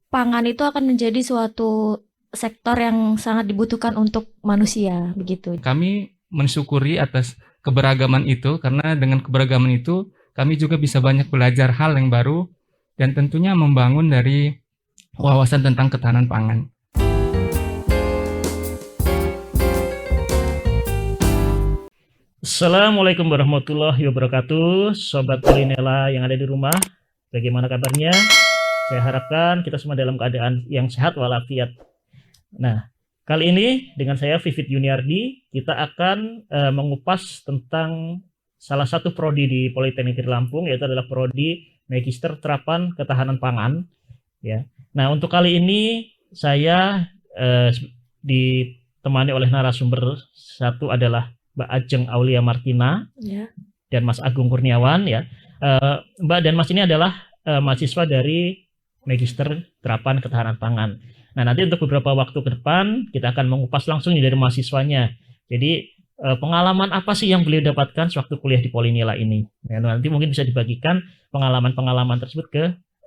pangan itu akan menjadi suatu sektor yang sangat dibutuhkan untuk manusia, begitu. Kami mensyukuri atas keberagaman itu karena dengan keberagaman itu kami juga bisa banyak belajar hal yang baru dan tentunya membangun dari wawasan tentang ketahanan pangan. Assalamualaikum warahmatullahi wabarakatuh, Sobat Kulinela yang ada di rumah. Bagaimana kabarnya? Saya harapkan kita semua dalam keadaan yang sehat walafiat. Nah, kali ini dengan saya Vivit Yuniardi, kita akan mengupas tentang salah satu prodi di Politeknik Negeri Lampung, yaitu adalah prodi Magister Terapan Ketahanan Pangan. Ya. Nah, untuk kali ini saya ditemani oleh narasumber satu adalah Mbak Ajeng Aulia Martina Ya. dan Mas Agung Kurniawan ya. Mbak dan Mas ini adalah mahasiswa dari Magister Terapan Ketahanan Pangan. Nah, nanti untuk beberapa waktu ke depan kita akan mengupas langsung dari mahasiswanya. Jadi pengalaman apa sih yang beliau dapatkan sewaktu kuliah di Polinela ini? Nah, nanti mungkin bisa dibagikan pengalaman-pengalaman tersebut ke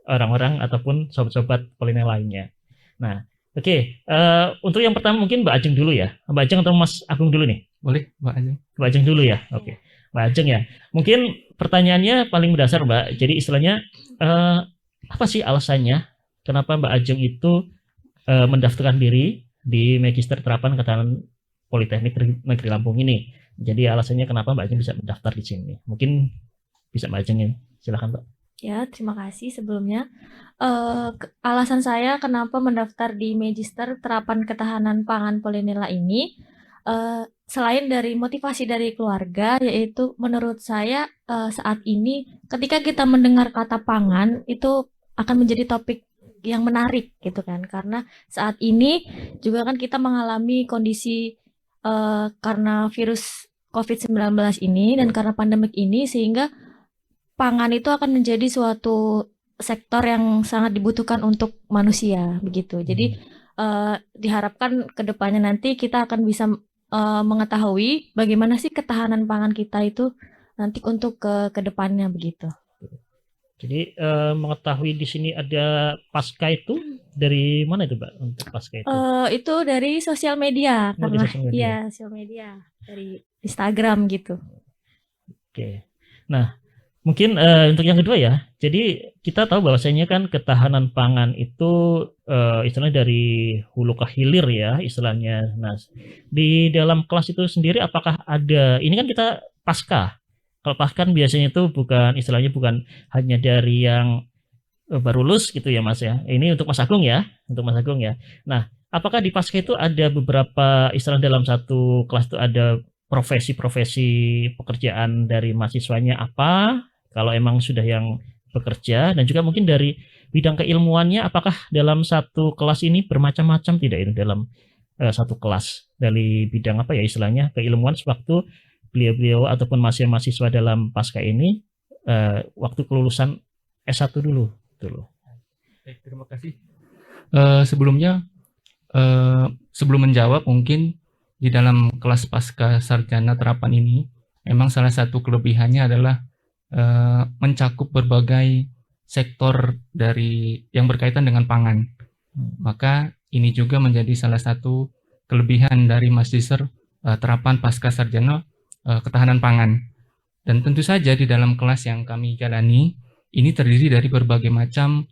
orang-orang ataupun sobat-sobat Polinela lainnya. Nah, oke. Untuk yang pertama mungkin Mbak Ajeng dulu ya. Mbak Ajeng atau Mas Agung dulu nih? Boleh, Mbak Ajeng? Mbak Ajeng dulu ya. Oke. Mbak Ajeng ya. Mungkin pertanyaannya paling mendasar, Mbak. Jadi istilahnya apa sih alasannya kenapa Mbak Ajeng itu mendaftarkan diri di Magister Terapan Ketahanan Politeknik Negeri Lampung ini? Jadi alasannya kenapa Mbak Ajeng bisa mendaftar di sini? Mungkin bisa Mbak Ajeng ya. Silakan, Mbak. Ya, terima kasih sebelumnya. Alasan saya kenapa mendaftar di Magister Terapan Ketahanan Pangan Polinela ini, selain dari motivasi dari keluarga, yaitu menurut saya saat ini ketika kita mendengar kata pangan itu akan menjadi topik yang menarik gitu kan, karena saat ini juga kan kita mengalami kondisi karena virus COVID-19 ini dan karena pandemik ini, sehingga pangan itu akan menjadi suatu sektor yang sangat dibutuhkan untuk manusia begitu. Jadi diharapkan ke depannya nanti kita akan bisa mengetahui bagaimana sih ketahanan pangan kita itu nanti untuk ke depannya begitu. Jadi mengetahui di sini ada pasca itu dari mana itu, Mbak? Untuk pasca itu? Itu dari sosial media, Oh, dari karena sosial media. iya sosial media dari Instagram gitu. Oke. Nah, mungkin untuk yang kedua ya. Jadi kita tahu bahwasanya kan ketahanan pangan itu istilahnya dari hulu ke hilir ya istilahnya. Nah, di dalam kelas itu sendiri apakah ada? Ini kan kita pasca. Kalau pasca kan biasanya itu bukan istilahnya bukan hanya dari yang baru lulus gitu ya Mas ya. Ini untuk Mas Agung ya, untuk Mas Agung ya. Nah, apakah di pasca itu ada beberapa istilah dalam satu kelas itu ada profesi-profesi pekerjaan dari mahasiswanya apa? Kalau emang sudah yang bekerja dan juga mungkin dari bidang keilmuannya apakah dalam satu kelas ini bermacam-macam tidak ini dalam satu kelas dari bidang apa ya istilahnya keilmuan sewaktu beliau-beliau ataupun mahasiswa dalam pasca ini waktu kelulusan S1 dulu. Baik, terima kasih. Sebelumnya, sebelum menjawab mungkin di dalam kelas pasca sarjana terapan ini, memang salah satu kelebihannya adalah mencakup berbagai sektor dari yang berkaitan dengan pangan. Maka ini juga menjadi salah satu kelebihan dari Magister Terapan Pasca Sarjana Ketahanan Pangan. Dan tentu saja di dalam kelas yang kami jalani, ini terdiri dari berbagai macam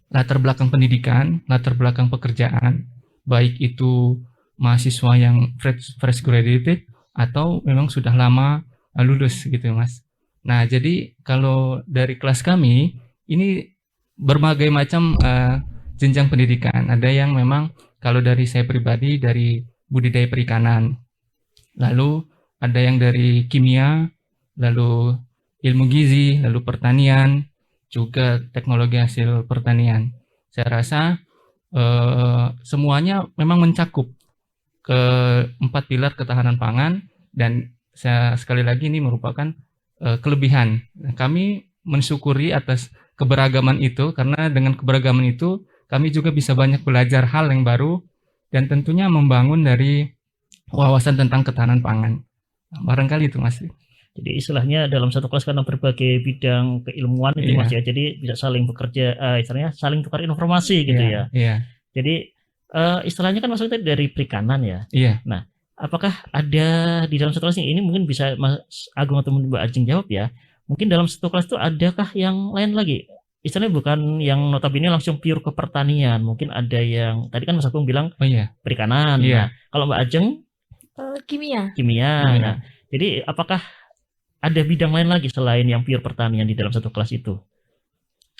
latar belakang pendidikan, latar belakang pekerjaan, baik itu mahasiswa yang fresh graduated atau memang sudah lama lulus gitu Mas. Nah, jadi kalau dari kelas kami, ini berbagai macam jenjang pendidikan. Ada yang memang kalau dari saya pribadi dari budidaya perikanan, lalu ada yang dari kimia, lalu ilmu gizi, lalu pertanian, juga teknologi hasil pertanian. Saya rasa semuanya memang mencakup keempat pilar ketahanan pangan dan saya sekali lagi ini merupakan kelebihan. Kami mensyukuri atas keberagaman itu karena dengan keberagaman itu kami juga bisa banyak belajar hal yang baru dan tentunya membangun dari wawasan tentang ketahanan pangan. Barangkali itu Mas. Jadi istilahnya dalam satu kelas karena berbagai bidang keilmuan itu Iya. Mas ya. Jadi bisa saling bekerja, istilahnya saling tukar informasi gitu ya. Iya. Jadi istilahnya kan maksudnya dari perikanan ya. Iya. Nah, apakah ada di dalam satu kelas ini mungkin bisa Mas Agung atau Mbak Ajeng jawab ya. Mungkin dalam satu kelas itu adakah yang lain lagi? Istilahnya bukan yang notabene langsung pure ke pertanian. Mungkin ada yang tadi kan Mas Agung bilang Oh iya. perikanan. Iya. Nah, kalau Mbak Ajeng Kimia. kimia. Kimia. Nah, jadi apakah ada bidang lain lagi selain yang pure pertanian di dalam satu kelas itu?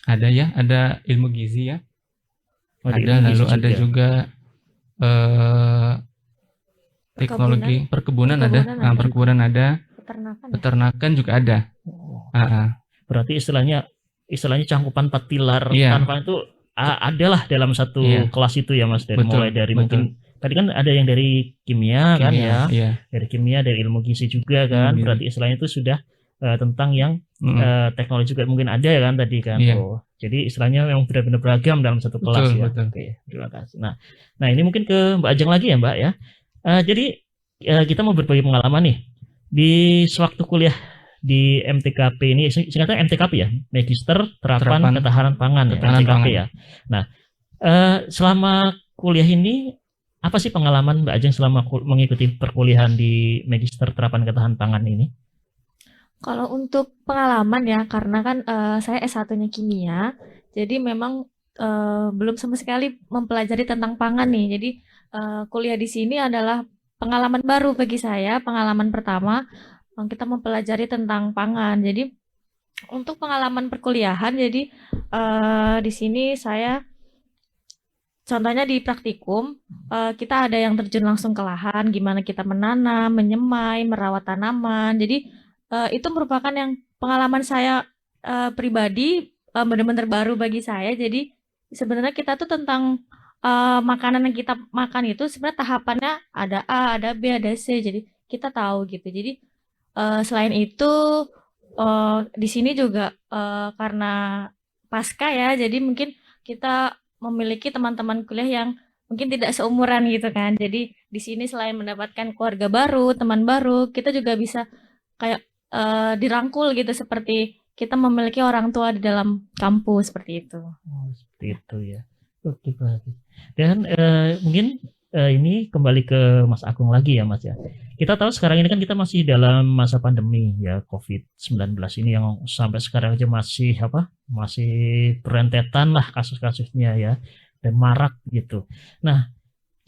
Ada ya, ada ilmu gizi ya. Oh, ada Ada, ilmu gizi lalu ada juga teknologi perkebunan ada, perkebunan ada, Peternakan ya? peternakan juga ada. Oh, Ah, berarti istilahnya cangkupan 4 pilar Iya. tanpa itu adalah dalam satu Iya. kelas itu ya Mas. Dari Betul, mulai dari betul. mungkin tadi kan ada yang dari kimia kan ya. Iya. Dari kimia, dari ilmu gizi juga kan. Ilmu gizi. Berarti istilahnya itu sudah tentang yang teknologi juga mungkin ada ya kan tadi kan. Iya. Oh, jadi istilahnya memang benar-benar beragam dalam satu kelas Betul, ya. betul. Oke, terima kasih. Nah ini mungkin ke Mbak Ajeng lagi ya Mbak ya. Jadi kita mau berbagi pengalaman nih di sewaktu kuliah di MTKP ini, singkatnya MTKP ya, Magister Terapan Ketahanan Pangan ya, Ketahanan MTKP pangan. ya. Nah, selama kuliah ini apa sih pengalaman Mbak Ajeng selama mengikuti perkuliahan di Magister Terapan Ketahanan Pangan ini? Kalau untuk pengalaman ya, karena kan saya S1-nya kimia, jadi memang belum sama sekali mempelajari tentang pangan nih. Jadi kuliah di sini adalah pengalaman baru bagi saya, pengalaman pertama kita mempelajari tentang pangan. Jadi untuk pengalaman perkuliahan, jadi di sini saya contohnya di praktikum kita ada yang terjun langsung ke lahan, gimana kita menanam, menyemai, merawat tanaman. Jadi itu merupakan yang pengalaman saya pribadi benar-benar baru bagi saya. Jadi sebenarnya kita tuh tentang makanan yang kita makan itu sebenarnya tahapannya ada A, ada B, ada C. Jadi kita tahu gitu. Jadi selain itu di sini juga karena pasca ya, jadi mungkin kita memiliki teman-teman kuliah yang mungkin tidak seumuran gitu kan. Jadi di sini selain mendapatkan keluarga baru, teman baru, kita juga bisa kayak dirangkul gitu seperti kita memiliki orang tua di dalam kampus seperti itu. Oh, seperti itu ya. Oke, bagus. Dan mungkin ini kembali ke Mas Agung lagi ya Mas ya. Kita tahu sekarang ini kan kita masih dalam masa pandemi ya, COVID-19 ini yang sampai sekarang aja masih berentetan lah kasus-kasusnya ya, dan marak gitu. Nah,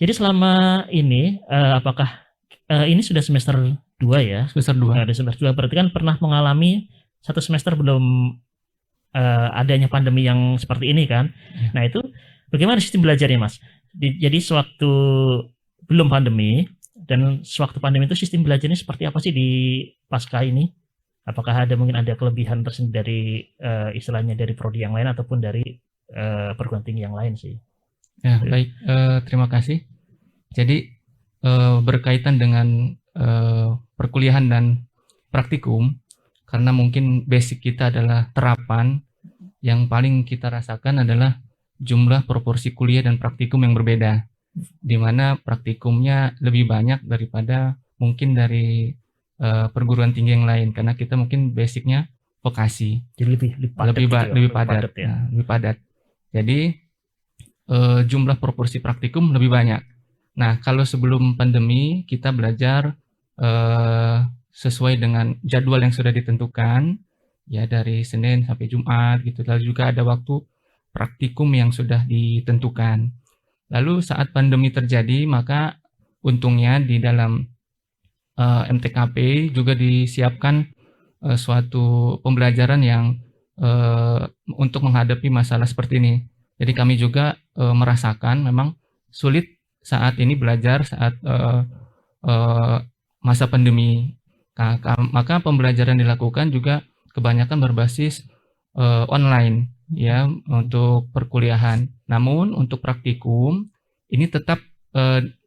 jadi selama ini apakah ini sudah semester 2 ya? Semester 2. Ada semester 2 berarti kan pernah mengalami satu semester belum adanya pandemi yang seperti ini kan. Ya. Nah, itu bagaimana sistem belajarnya Mas? Jadi sewaktu belum pandemi dan sewaktu pandemi itu sistem belajarnya seperti apa sih di pasca ini? Apakah mungkin ada kelebihan tersendiri dari istilahnya dari prodi yang lain ataupun dari perguruan tinggi yang lain sih? Ya, baik. Terima kasih. Jadi berkaitan dengan perkuliahan dan praktikum, karena mungkin basic kita adalah terapan, yang paling kita rasakan adalah jumlah proporsi kuliah dan praktikum yang berbeda, di mana praktikumnya lebih banyak daripada mungkin dari perguruan tinggi yang lain, karena kita mungkin basicnya vokasi. Jadi lebih padat ya. Nah, lebih padat. Jadi jumlah proporsi praktikum lebih banyak. Nah, kalau sebelum pandemi kita belajar sesuai dengan jadwal yang sudah ditentukan, ya dari Senin sampai Jumat gitu. Lalu juga ada waktu praktikum yang sudah ditentukan. Lalu saat pandemi terjadi, maka untungnya di dalam MTKP juga disiapkan suatu pembelajaran yang untuk menghadapi masalah seperti ini. Jadi kami juga merasakan memang sulit saat ini belajar saat masa pandemi. Maka pembelajaran dilakukan juga kebanyakan berbasis online ya untuk perkuliahan. Namun untuk praktikum ini tetap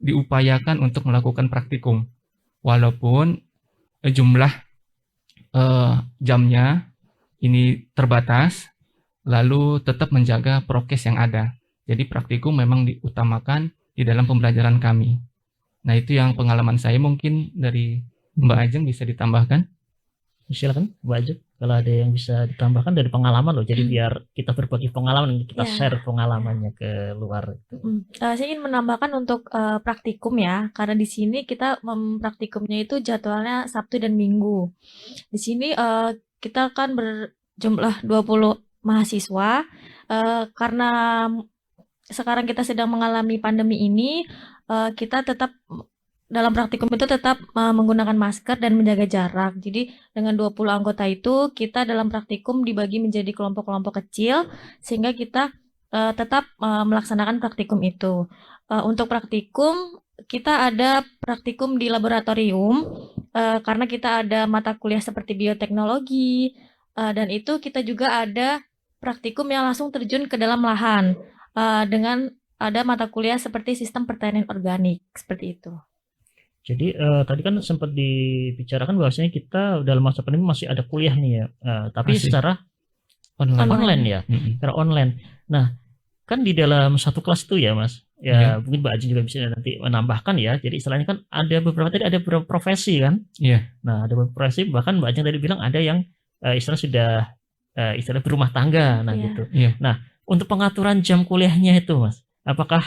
diupayakan untuk melakukan praktikum walaupun jumlah jamnya ini terbatas, lalu tetap menjaga prokes yang ada. Jadi praktikum memang diutamakan di dalam pembelajaran kami. Nah, itu yang pengalaman saya, mungkin dari Mbak Ajeng bisa ditambahkan. Silakan Mbak Ajeng, kalau ada yang bisa ditambahkan dari pengalaman loh. Jadi biar kita berbagi pengalaman, kita Ya, share pengalamannya ke luar. Saya ingin menambahkan untuk praktikum ya, karena di sini kita praktikumnya itu jadwalnya Sabtu dan Minggu. Di sini kita kan berjumlah 20 mahasiswa. Karena sekarang kita sedang mengalami pandemi ini, kita tetap dalam praktikum itu tetap menggunakan masker dan menjaga jarak. Jadi dengan 20 anggota itu kita dalam praktikum dibagi menjadi kelompok-kelompok kecil sehingga kita tetap melaksanakan praktikum itu. Untuk praktikum kita ada praktikum di laboratorium karena kita ada mata kuliah seperti bioteknologi dan itu kita juga ada praktikum yang langsung terjun ke dalam lahan dengan ada mata kuliah seperti sistem pertanian organik seperti itu. Jadi tadi kan sempat dibicarakan bahwasanya kita dalam masa pandemi masih ada kuliah nih ya, tapi Masih. secara Online. online ya, secara online. Nah, kan di dalam satu kelas itu ya Mas, ya mungkin Mbak Aji juga bisa nanti menambahkan ya. Jadi istilahnya kan ada beberapa profesi kan. Iya. Nah, ada beberapa profesi, bahkan Mbak Aji tadi bilang ada yang istilah sudah istilah berumah tangga, nah gitu. Iya. Nah, untuk pengaturan jam kuliahnya itu Mas, apakah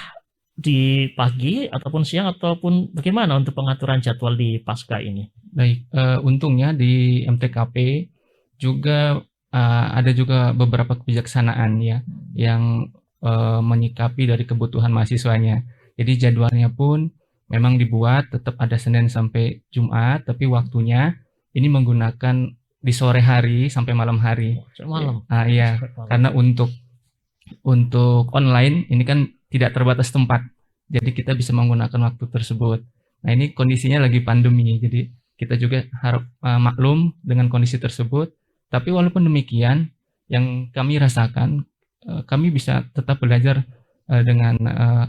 di pagi ataupun siang ataupun bagaimana untuk pengaturan jadwal di pasca ini? Baik, untungnya di MTKP juga ada juga beberapa kebijaksanaan ya yang menyikapi dari kebutuhan mahasiswanya. Jadi jadwalnya pun memang dibuat tetap ada Senin sampai Jumat, tapi waktunya ini menggunakan di sore hari sampai malam hari. Malam. Iya, karena untuk online ini kan tidak terbatas tempat. Jadi kita bisa menggunakan waktu tersebut. Nah, ini kondisinya lagi pandemi. Jadi kita juga harap maklum dengan kondisi tersebut. Tapi walaupun demikian, yang kami rasakan kami bisa tetap belajar dengan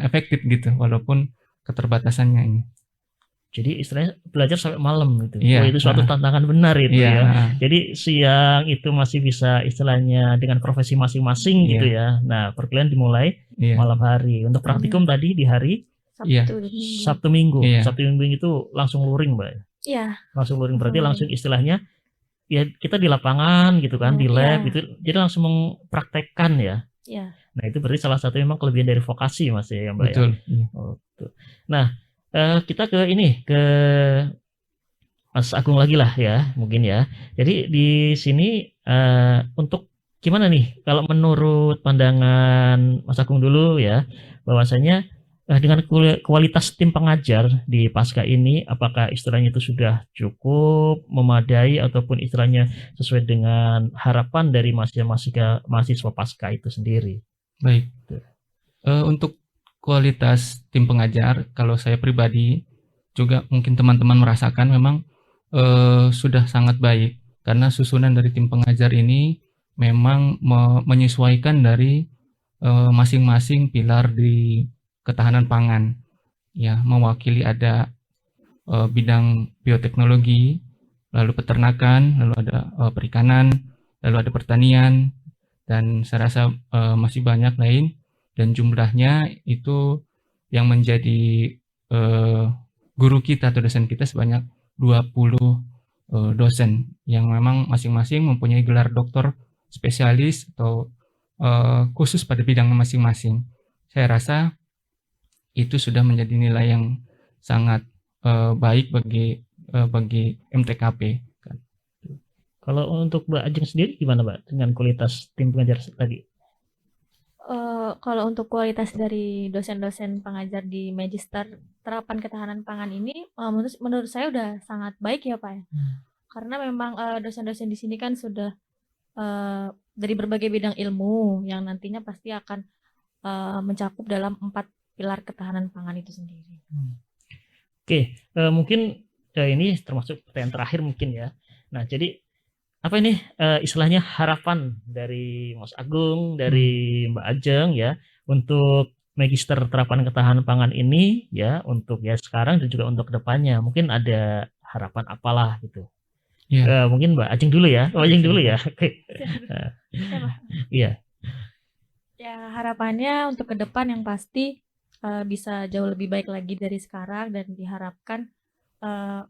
efektif gitu walaupun keterbatasannya ini. Jadi istilahnya belajar sampai malam gitu. Iya, itu suatu tantangan benar itu iya, ya. Jadi siang itu masih bisa istilahnya dengan profesi masing-masing gitu ya. Nah, perkuliahan dimulai malam hari. Untuk praktikum tadi di hari Sabtu Minggu. Iya. Sabtu Minggu itu langsung luring, Mbak. Iya. Langsung luring berarti langsung istilahnya ya kita di lapangan gitu kan, di lab gitu. Jadi langsung mempraktekkan ya. Iya. Nah, itu berarti salah satu memang kelebihan dari vokasi Mas ya, Mbak. Betul. Ya. Oh, tuh. Nah, kita ke Mas Agung lagi lah ya, mungkin ya. Jadi di sini untuk gimana nih kalau menurut pandangan Mas Agung dulu ya, bahwasanya dengan kualitas tim pengajar di pasca ini, apakah istilahnya itu sudah cukup memadai ataupun istilahnya sesuai dengan harapan dari mahasiswa pasca itu sendiri? Baik. Untuk kualitas tim pengajar, kalau saya pribadi juga mungkin teman-teman merasakan memang sudah sangat baik karena susunan dari tim pengajar ini memang menyesuaikan dari masing-masing pilar di ketahanan pangan. Ya, mewakili ada bidang bioteknologi, lalu peternakan, lalu ada perikanan, lalu ada pertanian, dan saya rasa masih banyak lain. Dan jumlahnya itu yang menjadi guru kita atau dosen kita sebanyak 20 dosen yang memang masing-masing mempunyai gelar doktor spesialis atau khusus pada bidang masing-masing. Saya rasa itu sudah menjadi nilai yang sangat baik bagi MTKP. Kalau untuk Mbak Ajeng sendiri gimana Mbak dengan kualitas tim pengajar tadi? Kalau untuk kualitas dari dosen-dosen pengajar di Magister terapan ketahanan pangan ini, menurut saya udah sangat baik ya Pak ya. Karena memang dosen-dosen di sini kan sudah dari berbagai bidang ilmu yang nantinya pasti akan mencakup dalam 4 pilar ketahanan pangan itu sendiri. Oke, mungkin ini termasuk pertanyaan terakhir mungkin ya. Nah, jadi apa ini istilahnya harapan dari Mas Agung, dari Mbak Ajeng ya untuk Magister terapan ketahanan pangan ini ya, untuk ya sekarang dan juga untuk kedepannya, mungkin ada harapan apalah gitu. Mungkin Mbak Ajeng dulu ya. Mbak Ajeng dulu ya. Oke. Iya. Ya, harapannya untuk ke depan yang pasti bisa jauh lebih baik lagi dari sekarang dan diharapkan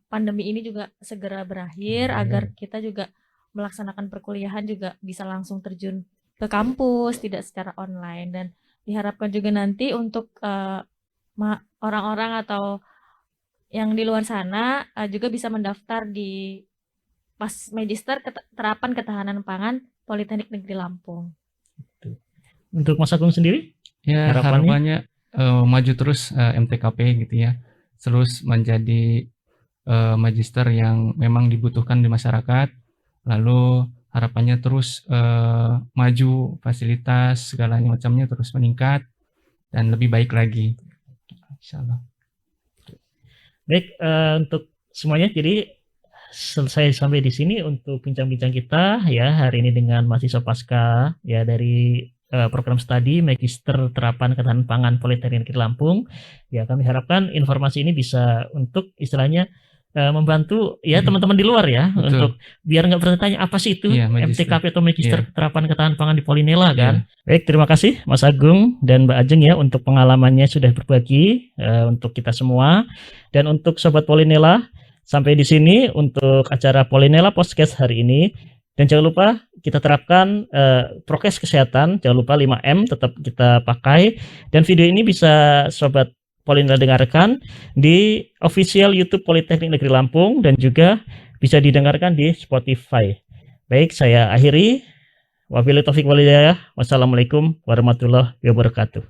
pandemi ini juga segera berakhir agar kita juga melaksanakan perkuliahan juga bisa langsung terjun ke kampus, tidak secara online. Dan diharapkan juga nanti untuk orang-orang atau yang di luar sana juga bisa mendaftar di Magister Terapan Ketahanan Pangan Politeknik Negeri Lampung. Untuk Mas Agung sendiri? Ya, Harapannya? harapannya maju terus MTKP gitu ya. Terus menjadi magister yang memang dibutuhkan di masyarakat. Lalu harapannya terus maju, fasilitas segala macamnya terus meningkat dan lebih baik lagi. Insyaallah. Baik, untuk semuanya, jadi selesai sampai di sini untuk bincang-bincang kita ya hari ini dengan mahasiswa pasca ya dari program studi Magister Terapan Ketahanan Pangan Politeknik Negeri Lampung. Ya, kami harapkan informasi ini bisa untuk istilahnya membantu ya teman-teman di luar ya. Betul. Untuk biar nggak bertanya apa sih itu MTKP atau Magister Terapan Ketahanan Pangan di Polinela kan. Baik, terima kasih Mas Agung dan Mbak Ajeng ya untuk pengalamannya sudah berbagi untuk kita semua. Dan untuk Sobat Polinela, sampai di sini untuk acara Polinela Podcast hari ini. Dan jangan lupa kita terapkan prokes kesehatan, jangan lupa 5M tetap kita pakai. Dan video ini bisa Sobat Polinela dengarkan di official YouTube Politeknik Negeri Lampung dan juga bisa didengarkan di Spotify. Baik, saya akhiri. Wabillahi taufiq wal hidayah. Wassalamualaikum warahmatullahi wabarakatuh.